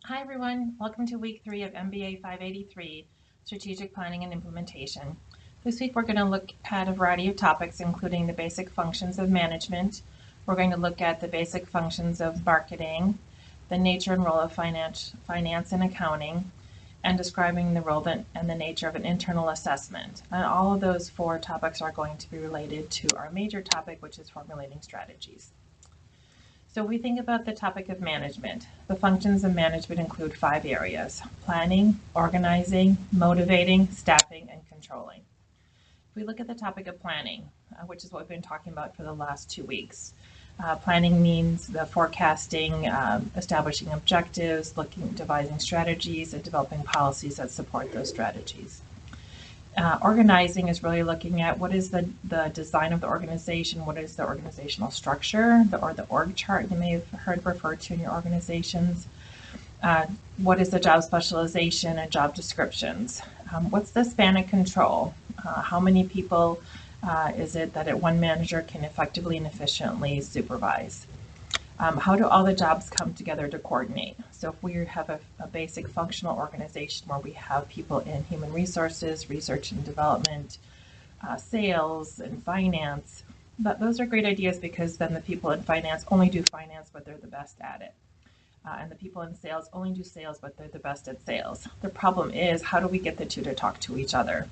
Hi everyone, welcome to week 3 of MBA 583, Strategic Planning and Implementation. This week we're going to look at a variety of topics including the basic functions of management. We're going to look at the basic functions of marketing, the nature and role of finance and accounting, and describing the role and the nature of an internal assessment. And all of those 4 topics are going to be related to our major topic, which is formulating strategies. So we think about the topic of management. The functions of management include 5 areas: planning, organizing, motivating, staffing, and controlling. If we look at the topic of planning, which is what we've been talking about for the last 2 weeks, planning means the forecasting, establishing objectives, devising strategies, and developing policies that support those strategies. Organizing is really looking at what is the design of the organization, what is the organizational structure, or the org chart you may have heard referred to in your organizations. What is the job specialization and job descriptions? What's the span of control? How many people is it that one manager can effectively and efficiently supervise? How do all the jobs come together to coordinate? So if we have a basic functional organization where we have people in human resources, research and development, sales and finance, those are great ideas because then the people in finance only do finance, but they're the best at it. And the people in sales only do sales, but they're the best at sales. The problem is, how do we get the two to talk to each other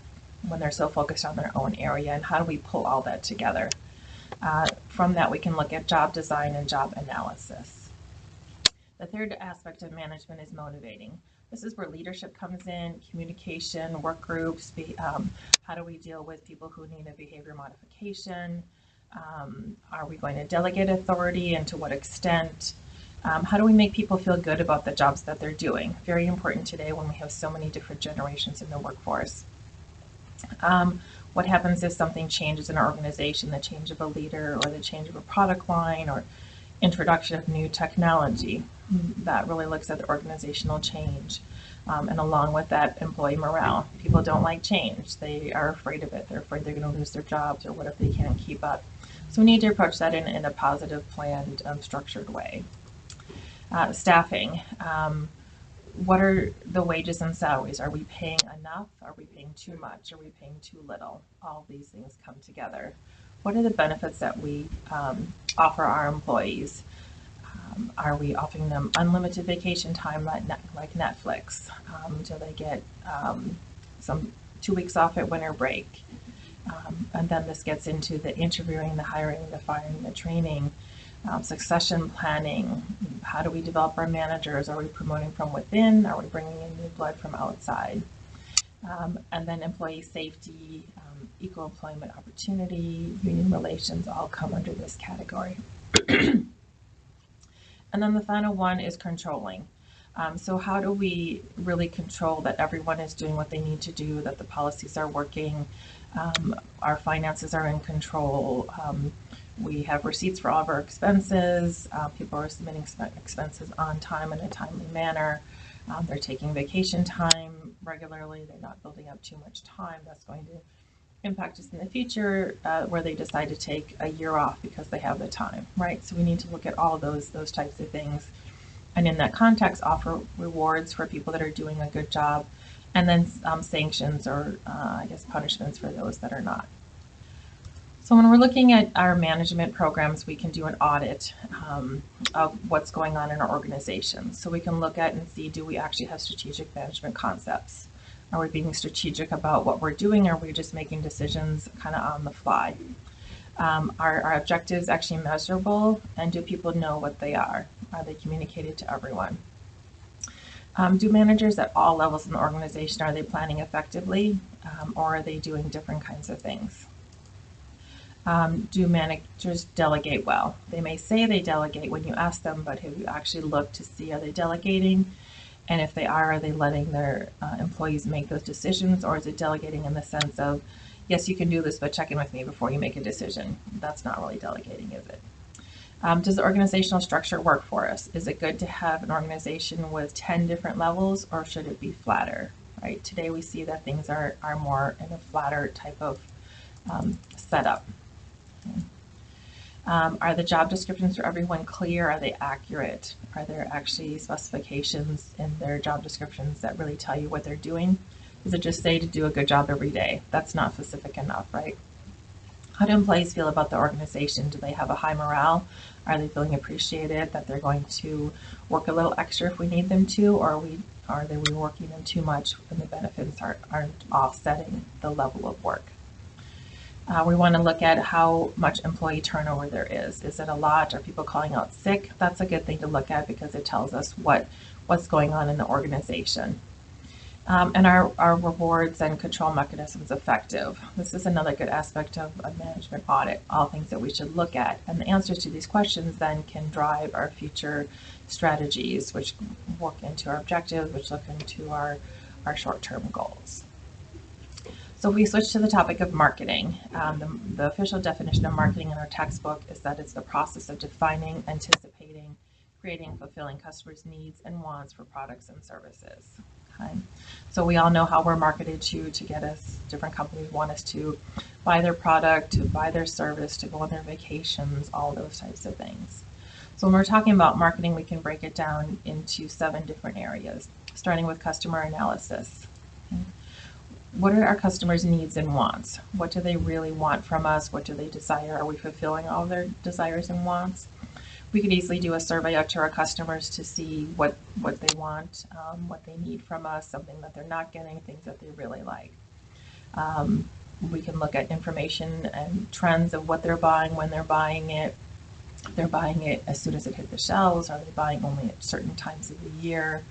when they're so focused on their own area, and how do we pull all that together? From that, we can look at job design and job analysis. The third aspect of management is motivating. This is where leadership comes in, communication, work groups, how do we deal with people who need a behavior modification? Are we going to delegate authority, and to what extent? How do we make people feel good about the jobs that they're doing? Very important today when we have so many different generations in the workforce. What happens if something changes in our organization, the change of a leader or the change of a product line or introduction of new technology? That really looks at the organizational change. And along with that, employee morale. People don't like change. They are afraid of it. They're afraid they're going to lose their jobs, or what if they can't keep up? So we need to approach that in a positive, planned, structured way. Staffing. What are the wages and salaries? Are we paying enough? Are we paying too much? Are we paying too little? All these things come together. What are the benefits that we offer our employees? Are we offering them unlimited vacation time like Netflix? Do they get some 2 weeks off at winter break? And then this gets into the interviewing, the hiring, the firing, the training, succession planning. How do we develop our managers? Are we promoting from within? Are we bringing in new blood from outside? And then employee safety, equal employment opportunity, union relations all come under this category. And then the final one is controlling. So how do we really control that everyone is doing what they need to do, that the policies are working, our finances are in control, we have receipts for all of our expenses, people are submitting expenses on time in a timely manner, they're taking vacation time regularly, they're not building up too much time. That's going to impact us in the future where they decide to take a year off because they have the time, right? So we need to look at all those types of things, and in that context offer rewards for people that are doing a good job, and then sanctions or I guess punishments for those that are not. So when we're looking at our management programs, we can do an audit of what's going on in our organization. So we can look at and see, do we actually have strategic management concepts? Are we being strategic about what we're doing, or are we just making decisions kind of on the fly? Are our objectives actually measurable, and do people know what they are? Are they communicated to everyone? Do managers at all levels in the organization, are they planning effectively, or are they doing different kinds of things? Do managers delegate well? They may say they delegate when you ask them, but have you actually looked to see, are they delegating? And if they are they letting their employees make those decisions, or is it delegating in the sense of, yes, you can do this, but check in with me before you make a decision? That's not really delegating, is it? Does the organizational structure work for us? Is it good to have an organization with 10 different levels, or should it be flatter? Right? Today we see that things are more in a flatter type of setup. Are the job descriptions for everyone clear? Are they accurate? Are there actually specifications in their job descriptions that really tell you what they're doing? Does it just say to do a good job every day? That's not specific enough, right? How do employees feel about the organization? Do they have a high morale? Are they feeling appreciated, that they're going to work a little extra if we need them to, or are they working them too much and the benefits aren't offsetting the level of work? We want to look at how much employee turnover there is. Is it a lot? Are people calling out sick? That's a good thing to look at because it tells us what's going on in the organization. And our rewards and control mechanisms effective. This is another good aspect of a management audit, all things that we should look at. And the answers to these questions then can drive our future strategies, which work into our objectives, which look into our short-term goals. So if we switch to the topic of marketing, the official definition of marketing in our textbook is that it's the process of defining, anticipating, creating, fulfilling customers' needs and wants for products and services. Okay. So we all know how we're marketed to get us, different companies want us to buy their product, to buy their service, to go on their vacations, all those types of things. So when we're talking about marketing, we can break it down into 7 different areas, starting with customer analysis. Okay. What are our customers' needs and wants? What do they really want from us? What do they desire? Are we fulfilling all their desires and wants? We could easily do a survey out to our customers to see what they want, what they need from us, something that they're not getting, things that they really like. We can look at information and trends of what they're buying, when they're buying it. If they're buying it as soon as it hit the shelves, are they buying only at certain times of the year?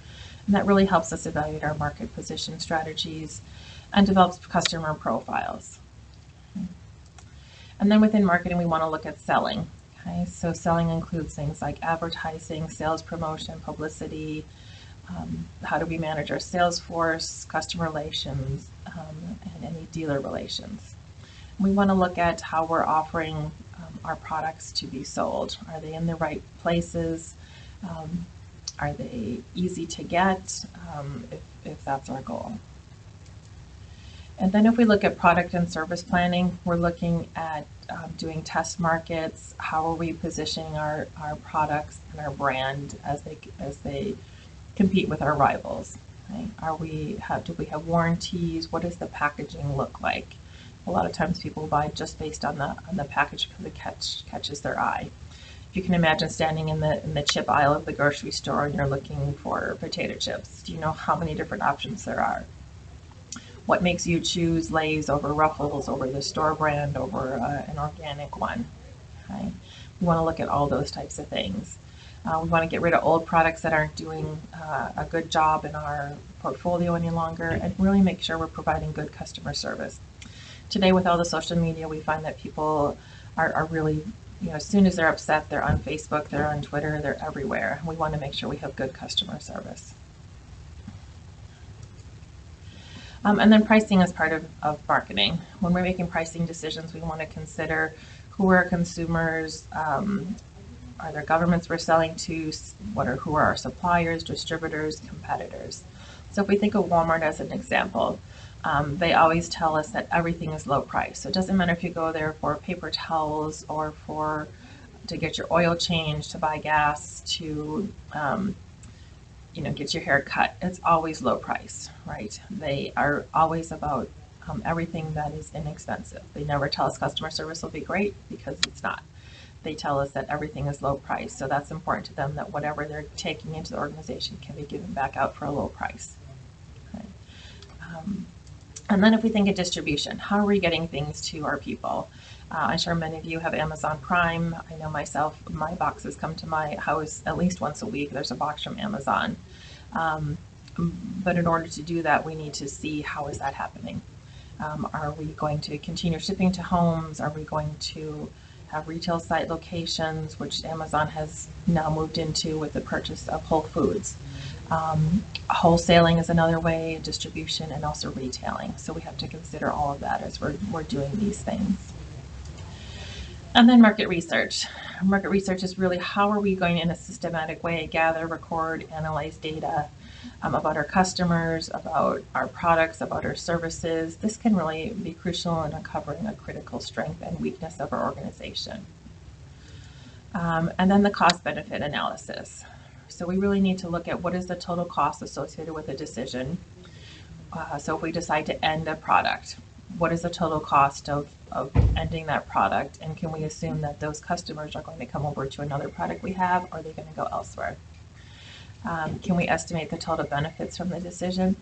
And that really helps us evaluate our market position strategies and develops customer profiles. And then within marketing, we want to look at selling. Okay, so selling includes things like advertising, sales promotion, publicity. How do we manage our sales force, customer relations, and any dealer relations? We want to look at how we're offering our products to be sold. Are they in the right places? Are they easy to get, if that's our goal? And then if we look at product and service planning, we're looking at doing test markets. How are we positioning our products and our brand as they compete with our rivals? Right? Do we have warranties? What does the packaging look like? A lot of times people buy just based on the package because it catches their eye. If you can imagine standing in the chip aisle of the grocery store and you're looking for potato chips, do you know how many different options there are? What makes you choose Lay's over Ruffles, over the store brand, over an organic one? Okay. We want to look at all those types of things. We want to get rid of old products that aren't doing a good job in our portfolio any longer, and really make sure we're providing good customer service. Today, with all the social media, we find that people are really, as soon as they're upset, they're on Facebook, they're on Twitter, they're everywhere. We want to make sure we have good customer service. And then pricing is part of marketing. When we're making pricing decisions, we want to consider who are our consumers, are there governments we're selling to, who are our suppliers, distributors, competitors. So if we think of Walmart as an example, they always tell us that everything is low price. So it doesn't matter if you go there for paper towels or to get your oil changed, to buy gas, to get your hair cut. It's always low price, right? They are always about everything that is inexpensive. They never tell us customer service will be great, because it's not. They tell us that everything is low price. So that's important to them, that whatever they're taking into the organization can be given back out for a low price. Okay. And then if we think of distribution, how are we getting things to our people? I'm sure many of you have Amazon Prime. I know myself, my boxes come to my house at least once a week. There's a box from Amazon. But in order to do that, we need to see how is that happening. Are we going to continue shipping to homes? Are we going to have retail site locations, which Amazon has now moved into with the purchase of Whole Foods? Wholesaling is another way, distribution, and also retailing. So we have to consider all of that as we're doing these things. And then market research. Market research is really how are we going in a systematic way gather, record, analyze data about our customers, about our products, about our services. This can really be crucial in uncovering a critical strength and weakness of our organization. And then the cost benefit analysis. So we really need to look at what is the total cost associated with a decision. So if we decide to end a product, what is the total cost of ending that product? And can we assume that those customers are going to come over to another product we have, or are they going to go elsewhere? Can we estimate the total benefits from the decision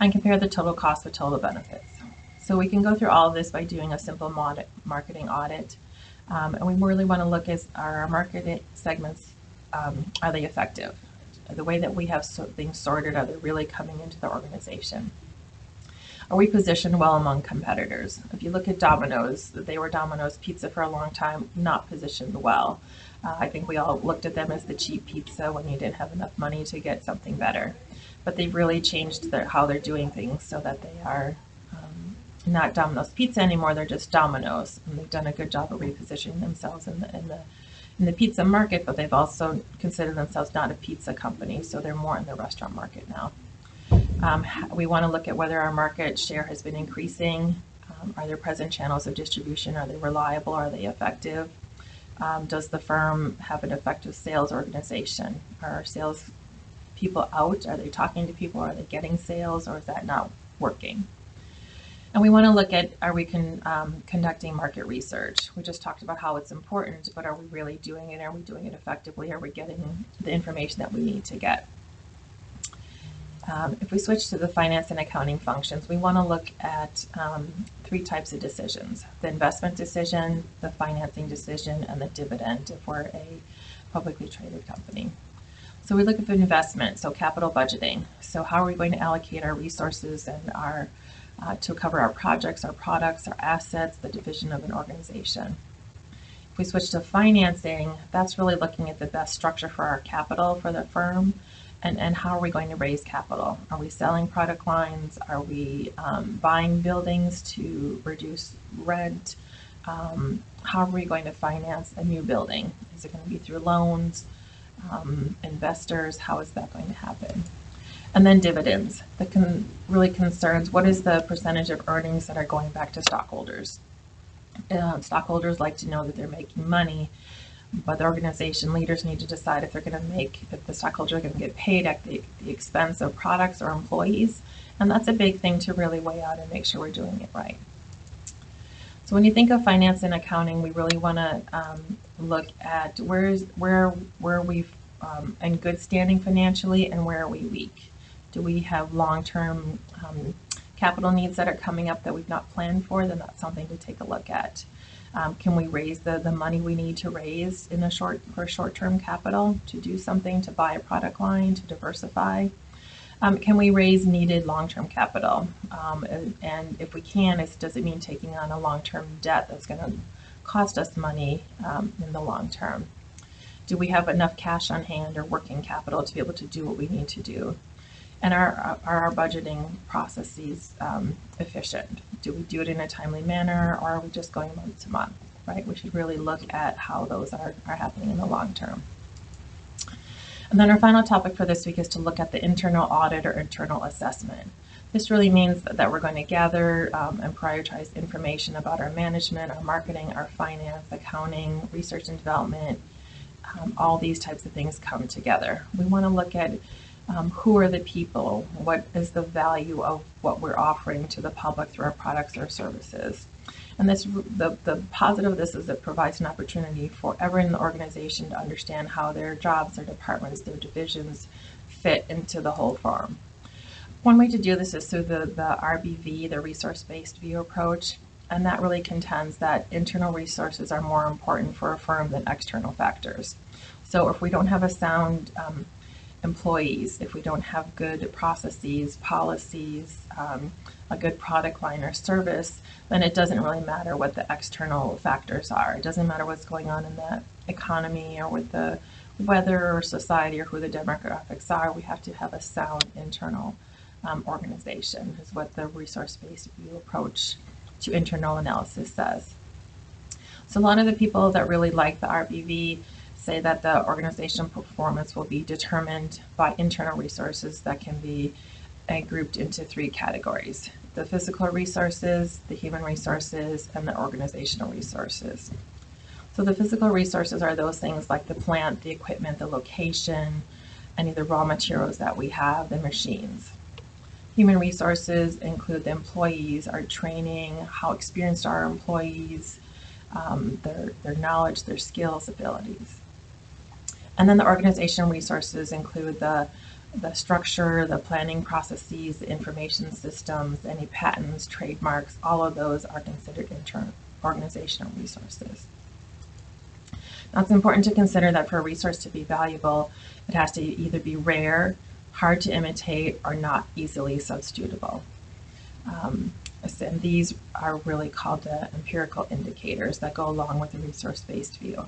and compare the total cost with total benefits? So we can go through all of this by doing a simple marketing audit. And we really want to look at our marketing segments, are they effective? The way that we have things sorted, are they really coming into the organization? Are we positioned well among competitors? If you look at Domino's, they were Domino's Pizza for a long time, not positioned well. I think we all looked at them as the cheap pizza when you didn't have enough money to get something better. But they've really changed how they're doing things so that they are not Domino's Pizza anymore, they're just Domino's. And they've done a good job of repositioning themselves in the pizza market, but they've also considered themselves not a pizza company, so they're more in the restaurant market now. We want to look at whether our market share has been increasing. Are there present channels of distribution? Are they reliable? Are they effective? Does the firm have an effective sales organization? Are sales people out? Are they talking to people? Are they getting sales, or is that not working? And we want to look at, are we conducting market research? We just talked about how it's important, but are we really doing it? Are we doing it effectively? Are we getting the information that we need to get? If we switch to the finance and accounting functions, we want to look at 3 types of decisions: the investment decision, the financing decision, and the dividend if we're a publicly traded company. So we look at the investment, so capital budgeting. So how are we going to allocate our resources and to cover our projects, our products, our assets, the division of an organization? If we switch to financing, that's really looking at the best structure for our capital for the firm, and how are we going to raise capital? Are we selling product lines? Are we buying buildings to reduce rent? How are we going to finance a new building? Is it going to be through loans, investors? How is that going to happen? And then dividends. That really concerns what is the percentage of earnings that are going back to stockholders. Stockholders like to know that they're making money, but the organization leaders need to decide if the stockholders are going to get paid at the expense of products or employees. And that's a big thing to really weigh out and make sure we're doing it right. So when you think of finance and accounting, we really want to look at where are we in good standing financially, and where are we weak? Do we have long-term capital needs that are coming up that we've not planned for? Then that's something to take a look at. Can we raise the money we need to raise for short-term capital to do something, to buy a product line, to diversify? Can we raise needed long-term capital? And if we can, does it mean taking on a long-term debt that's going to cost us money in the long term? Do we have enough cash on hand or working capital to be able to do what we need to do? And are our budgeting processes efficient? Do we do it in a timely manner, or are we just going month to month, right? We should really look at how those are happening in the long term. And then our final topic for this week is to look at the internal audit or internal assessment. This really means that we're going to gather and prioritize information about our management, our marketing, our finance, accounting, research and development. All these types of things come together. We want to look at who are the people? What is the value of what we're offering to the public through our products or services? And the positive of this is it provides an opportunity for everyone in the organization to understand how their jobs, their departments, their divisions fit into the whole firm. One way to do this is through the RBV, the resource-based view approach, and that really contends that internal resources are more important for a firm than external factors. So if we don't have a sound employees, if we don't have good processes, policies, a good product line or service, then it doesn't really matter what the external factors are. It doesn't matter what's going on in the economy or with the weather or society or who the demographics are. We have to have a sound internal organization, is what the resource-based view approach to internal analysis says. So a lot of the people that really like the RBV say that the organizational performance will be determined by internal resources that can be grouped into 3 categories: the physical resources, the human resources, and the organizational resources. So the physical resources are those things like the plant, the equipment, the location, any of the raw materials that we have, the machines. Human resources include the employees, our training, how experienced are our employees, their knowledge, their skills, abilities. And then the organizational resources include the structure, the planning processes, the information systems, any patents, trademarks, all of those are considered internal organizational resources. Now it's important to consider that for a resource to be valuable, it has to either be rare, hard to imitate, or not easily substitutable. And these are really called the empirical indicators that go along with the resource-based view.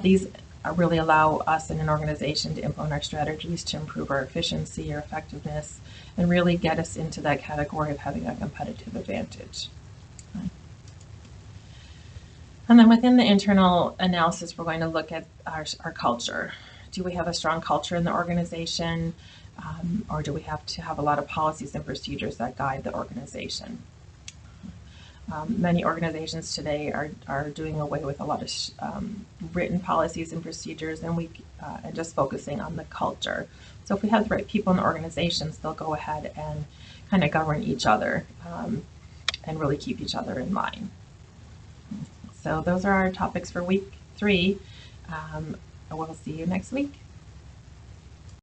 These really allow us in an organization to implement our strategies to improve our efficiency or effectiveness and really get us into that category of having a competitive advantage. And then within the internal analysis, we're going to look at our culture. Do we have a strong culture in the organization, or do we have to have a lot of policies and procedures that guide the organization? Many organizations today are doing away with a lot of written policies and procedures, and just focusing on the culture. So if we have the right people in the organizations, they'll go ahead and kind of govern each other and really keep each other in mind. So those are our topics for week 3. We'll see you next week.